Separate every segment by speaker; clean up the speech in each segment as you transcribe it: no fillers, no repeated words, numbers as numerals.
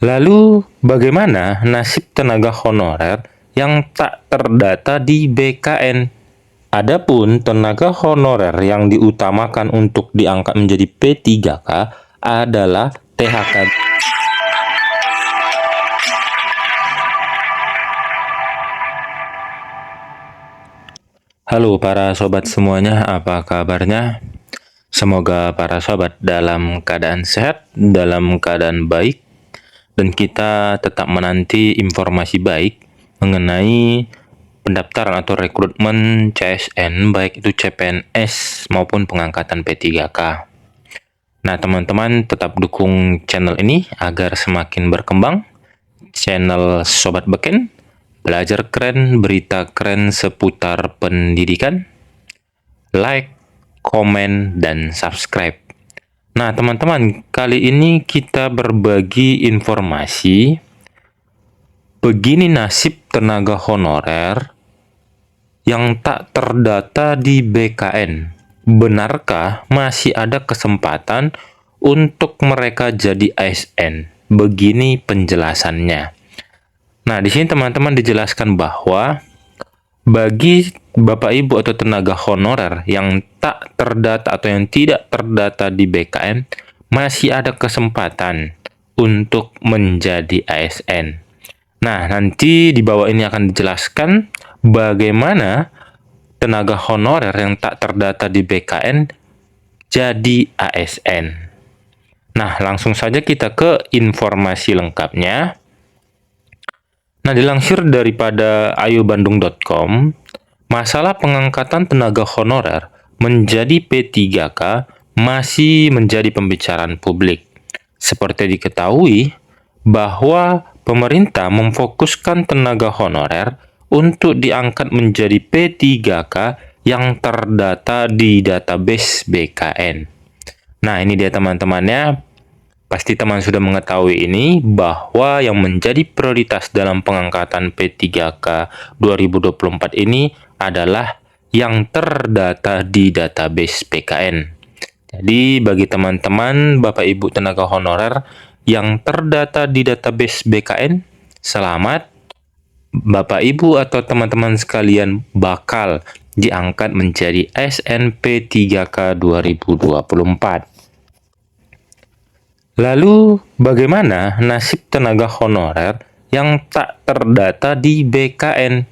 Speaker 1: Lalu, bagaimana nasib tenaga honorer yang tak terdata di BKN? Adapun tenaga honorer yang diutamakan untuk diangkat menjadi P3K adalah THK. Halo para sobat semuanya, apa kabarnya? Semoga para sobat dalam keadaan sehat, dalam keadaan baik, dan kita tetap menanti informasi baik mengenai pendaftaran atau rekrutmen CSN, baik itu CPNS maupun pengangkatan P3K. Nah, teman-teman tetap dukung channel ini agar semakin berkembang. Channel Sobat Beken, belajar keren, berita keren seputar pendidikan. Like, komen, dan subscribe. Nah, teman-teman, kali ini kita berbagi informasi. Begini nasib tenaga honorer yang tak terdata di BKN. Benarkah masih ada kesempatan untuk mereka jadi ASN? Begini penjelasannya. Nah, di sini teman-teman dijelaskan bahwa bagi Bapak Ibu atau tenaga honorer yang tak terdata atau yang tidak terdata di BKN, masih ada kesempatan untuk menjadi ASN. Nah, nanti di bawah ini akan dijelaskan bagaimana tenaga honorer yang tak terdata di BKN jadi ASN. Nah, langsung saja kita ke informasi lengkapnya. Nah, dilansir daripada ayobandung.com, masalah pengangkatan tenaga honorer menjadi P3K masih menjadi pembicaraan publik. Seperti diketahui bahwa pemerintah memfokuskan tenaga honorer untuk diangkat menjadi P3K yang terdata di database BKN. Nah, ini dia teman-temannya. Pasti teman sudah mengetahui ini bahwa yang menjadi prioritas dalam pengangkatan P3K 2024 ini adalah yang terdata di database BKN. Jadi bagi teman-teman Bapak Ibu tenaga honorer yang terdata di database BKN, selamat. Bapak Ibu atau teman-teman sekalian bakal diangkat menjadi ASN P3K 2024. Lalu, bagaimana nasib tenaga honorer yang tak terdata di BKN?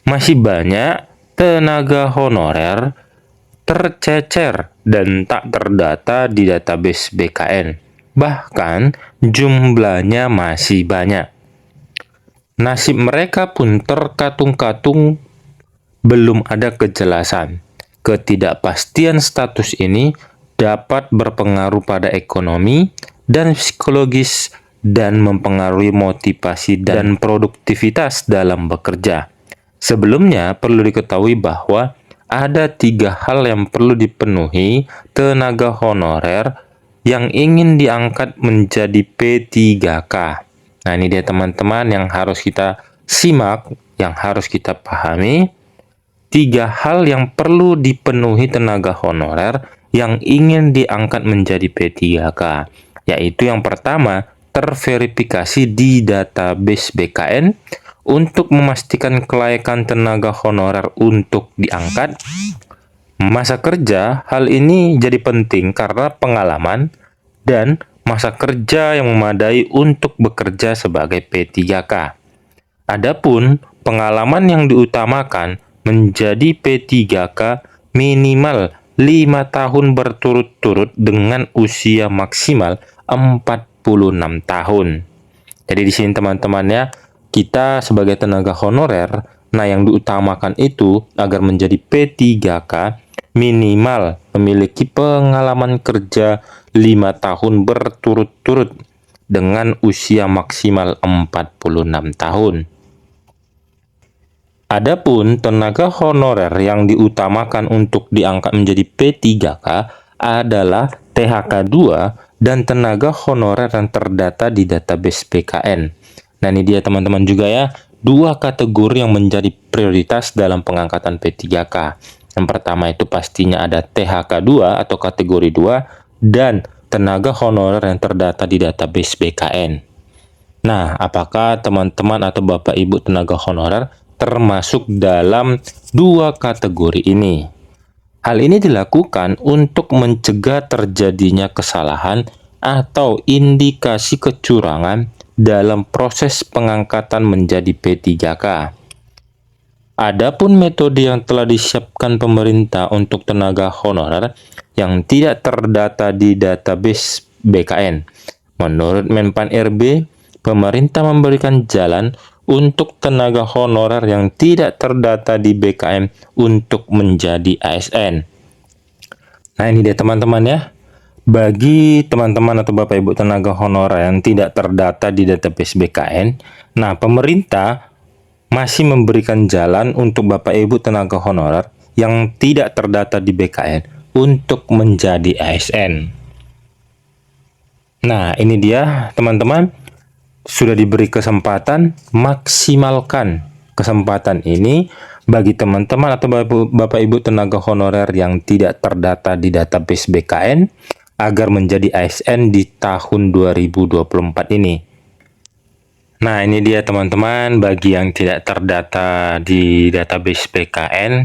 Speaker 1: Masih banyak tenaga honorer tercecer dan tak terdata di database BKN. Bahkan, jumlahnya masih banyak. Nasib mereka pun terkatung-katung, belum ada kejelasan. Ketidakpastian status ini dapat berpengaruh pada ekonomi dan psikologis dan mempengaruhi motivasi dan produktivitas dalam bekerja. Sebelumnya, perlu diketahui bahwa ada 3 hal yang perlu dipenuhi tenaga honorer yang ingin diangkat menjadi P3K. Nah, ini dia teman-teman yang harus kita simak, yang harus kita pahami. 3 hal yang perlu dipenuhi tenaga honorer yang ingin diangkat menjadi P3K, yaitu yang pertama, terverifikasi di database BKN untuk memastikan kelayakan tenaga honorer untuk diangkat. Masa kerja, hal ini jadi penting karena pengalaman dan masa kerja yang memadai untuk bekerja sebagai P3K. Adapun pengalaman yang diutamakan menjadi P3K minimal 5 tahun berturut-turut dengan usia maksimal 46 tahun. Jadi di sini teman-temannya, kita sebagai tenaga honorer, nah yang diutamakan itu agar menjadi P3K minimal memiliki pengalaman kerja 5 tahun berturut-turut dengan usia maksimal 46 tahun. Adapun tenaga honorer yang diutamakan untuk diangkat menjadi P3K adalah THK 2 dan tenaga honorer yang terdata di database BKN. Nah, ini dia teman-teman juga ya, 2 kategori yang menjadi prioritas dalam pengangkatan P3K. Yang pertama itu pastinya ada THK 2 atau kategori 2 dan tenaga honorer yang terdata di database BKN. Nah, apakah teman-teman atau Bapak Ibu tenaga honorer termasuk dalam dua kategori ini? Hal ini dilakukan untuk mencegah terjadinya kesalahan atau indikasi kecurangan dalam proses pengangkatan menjadi P3K. Adapun metode yang telah disiapkan pemerintah untuk tenaga honorer yang tidak terdata di database BKN. Menurut Menpan RB, pemerintah memberikan jalan untuk tenaga honorer yang tidak terdata di BKN untuk menjadi ASN. Nah, ini dia teman-teman ya. Bagi teman-teman atau Bapak Ibu tenaga honorer yang tidak terdata di database BKN, nah pemerintah masih memberikan jalan untuk Bapak Ibu tenaga honorer yang tidak terdata di BKN untuk menjadi ASN. Nah, ini dia teman-teman, sudah diberi kesempatan, maksimalkan kesempatan ini bagi teman-teman atau Bapak Ibu tenaga honorer yang tidak terdata di database BKN agar menjadi ASN di tahun 2024 ini. Nah, ini dia teman-teman, bagi yang tidak terdata di database BKN,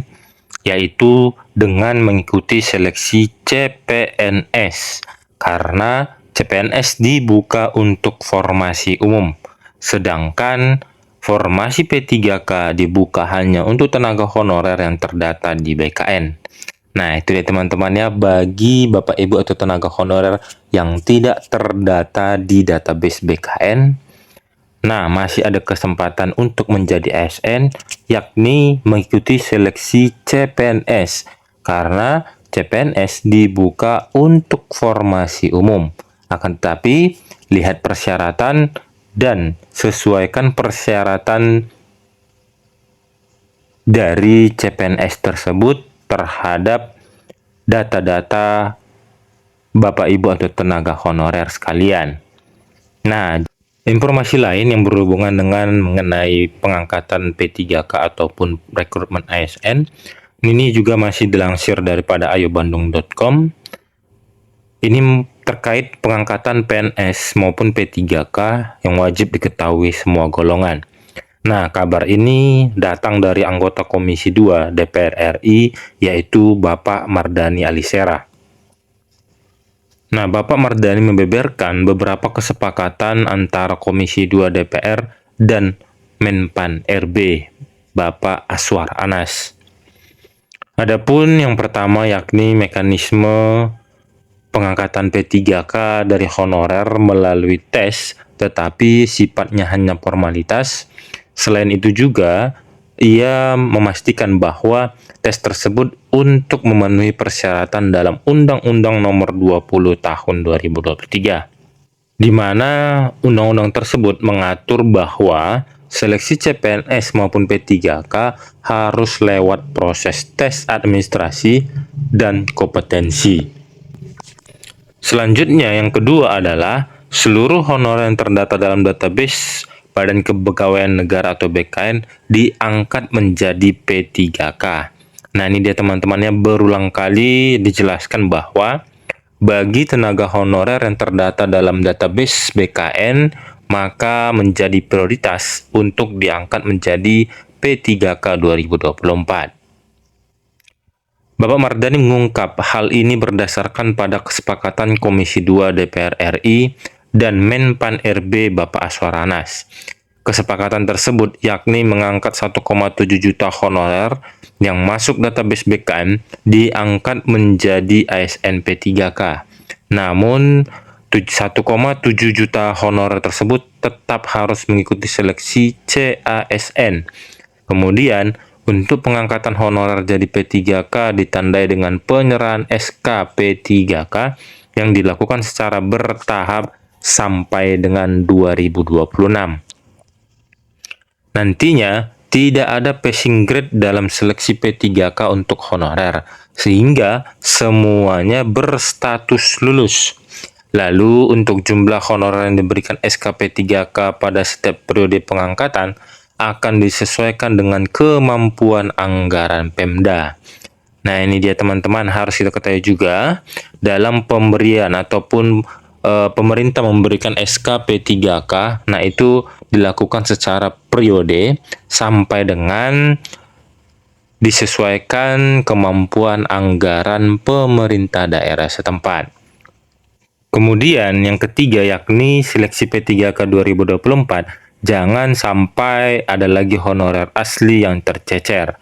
Speaker 1: yaitu dengan mengikuti seleksi CPNS, karena CPNS dibuka untuk formasi umum, sedangkan formasi P3K dibuka hanya untuk tenaga honorer yang terdata di BKN. Nah, itu dia teman-teman ya, bagi Bapak Ibu atau tenaga honorer yang tidak terdata di database BKN. Nah, masih ada kesempatan untuk menjadi ASN, yakni mengikuti seleksi CPNS, karena CPNS dibuka untuk formasi umum. Akan tetapi, lihat persyaratan dan sesuaikan persyaratan dari CPNS tersebut terhadap data-data Bapak Ibu atau tenaga honorer sekalian. Nah, informasi lain yang berhubungan dengan mengenai pengangkatan P3K ataupun rekrutmen ASN, ini juga masih dilansir daripada ayobandung.com. Ini terkait pengangkatan PNS maupun P3K yang wajib diketahui semua golongan. Nah, kabar ini datang dari anggota Komisi 2 DPR RI, yaitu Bapak Mardhani Alisera. Nah, Bapak Mardhani membeberkan beberapa kesepakatan antara Komisi 2 DPR dan Menpan RB, Bapak Aswar Anas. Adapun yang pertama yakni mekanisme pengangkatan P3K dari honorer melalui tes, tetapi sifatnya hanya formalitas. Selain itu juga, ia memastikan bahwa tes tersebut untuk memenuhi persyaratan dalam Undang-Undang Nomor 20 Tahun 2023, di mana undang-undang tersebut mengatur bahwa seleksi CPNS maupun P3K harus lewat proses tes administrasi dan kompetensi. Selanjutnya, yang kedua adalah seluruh honorer yang terdata dalam database Badan Kepegawaian Negara atau BKN diangkat menjadi P3K. Nah, ini dia teman-temannya, berulang kali dijelaskan bahwa bagi tenaga honorer yang terdata dalam database BKN, maka menjadi prioritas untuk diangkat menjadi P3K 2024. Bapak Mardhani mengungkap hal ini berdasarkan pada kesepakatan Komisi 2 DPR RI dan Menpan RB Bapak Aswar Anas. Kesepakatan tersebut yakni mengangkat 1,7 juta honorer yang masuk database BKN diangkat menjadi ASN P3K. Namun, 1,7 juta honorer tersebut tetap harus mengikuti seleksi CASN. Kemudian, untuk pengangkatan honorer jadi P3K ditandai dengan penyerahan SK P3K yang dilakukan secara bertahap sampai dengan 2026. Nantinya, tidak ada passing grade dalam seleksi P3K untuk honorer, sehingga semuanya berstatus lulus. Lalu, untuk jumlah honorer yang diberikan SK P3K pada setiap periode pengangkatan akan disesuaikan dengan kemampuan anggaran Pemda. Nah, ini dia teman-teman, harus kita ketahui juga dalam pemberian ataupun pemerintah memberikan SK P3K. Nah, itu dilakukan secara periode sampai dengan disesuaikan kemampuan anggaran pemerintah daerah setempat. Kemudian yang ketiga yakni seleksi P3K 2024, jangan sampai ada lagi honorer asli yang tercecer.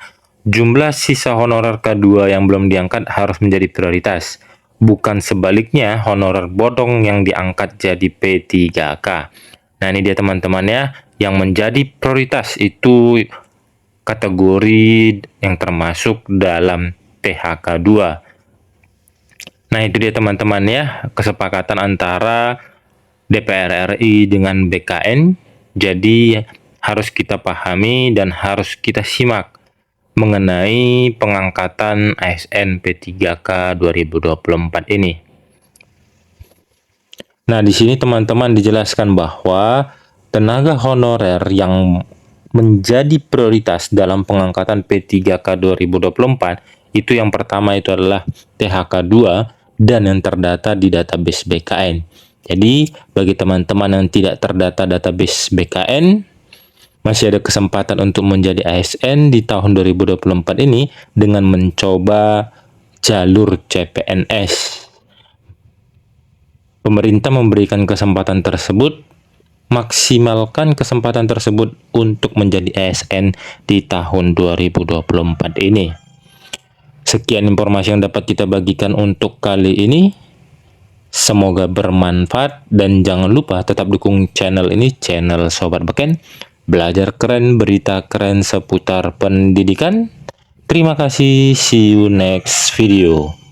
Speaker 1: Jumlah sisa honorer K2 yang belum diangkat harus menjadi prioritas. Bukan sebaliknya honorer bodong yang diangkat jadi P3K. Nah, ini dia teman-teman ya, yang menjadi prioritas itu kategori yang termasuk dalam THK 2. Nah, itu dia teman-teman ya, kesepakatan antara DPR RI dengan BKN. Jadi, harus kita pahami dan harus kita simak mengenai pengangkatan ASN P3K 2024 ini. Nah, di sini teman-teman dijelaskan bahwa tenaga honorer yang menjadi prioritas dalam pengangkatan P3K 2024 itu yang pertama itu adalah THK 2 dan yang terdata di database BKN. Jadi, bagi teman-teman yang tidak terdata database BKN, masih ada kesempatan untuk menjadi ASN di tahun 2024 ini dengan mencoba jalur CPNS. Pemerintah memberikan kesempatan tersebut, maksimalkan kesempatan tersebut untuk menjadi ASN di tahun 2024 ini. Sekian informasi yang dapat kita bagikan untuk kali ini. Semoga bermanfaat dan jangan lupa tetap dukung channel ini, channel Sobat Beken. Belajar keren, berita keren seputar pendidikan. Terima kasih, see you next video.